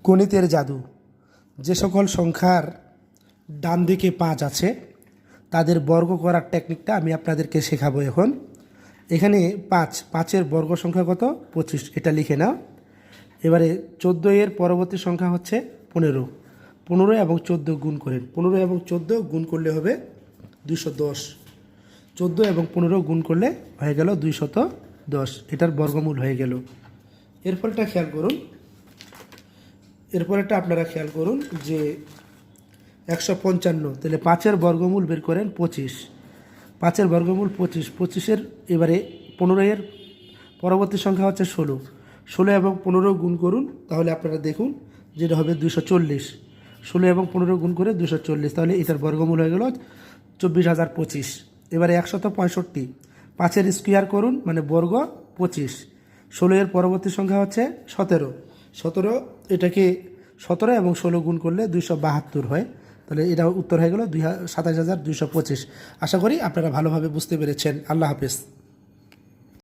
গণিতের জাদু। যে সকল সংখ্যার ডান দিকে 5 আছে তাদের বর্গ করার টেকনিকটা আমি আপনাদেরকে শেখাবো এখন। এখানে 5-5-এর বর্গ সংখ্যা কত? 25, এটা লিখে নাও। এবারে 14 এর পরবর্তী সংখ্যা হচ্ছে 15। 15 এবং 14 গুণ করেন। 15 এবং 14 গুণ করলে হবে 210। 14 এবং 15 গুণ করলে হয়ে গেল 210, এটার বর্গমূল হয়ে গেল। এরপরটা খেয়াল করুন, এরপরেরটা আপনারা খেয়াল করুন যে 155, তাহলে 5-এর বর্গমূল বের করেন 25। 5-এর বর্গমূল 25। 25-এর এবারে 15-এর পরবর্তী সংখ্যা হচ্ছে 16। 16 এবং 15 গুণ করুন, তাহলে আপনারা দেখুন যেটা হবে 240। 16 এবং 15 গুণ করে 240, তাহলে এটার বর্গমূল হয়ে গেল 24,025। এবারে 165। 5-এর স্কোয়ার করুন, মানে বর্গ 25। 16 এর পরবর্তী সংখ্যা হচ্ছে 17। 17, এটাকে 17 এবং 16 গুণ করলে 272 হয়, তাহলে এটা উত্তর হয়ে গেল 27,225। আশা করি আপনারা ভালোভাবে বুঝতে পেরেছেন। আল্লাহ হাফেজ।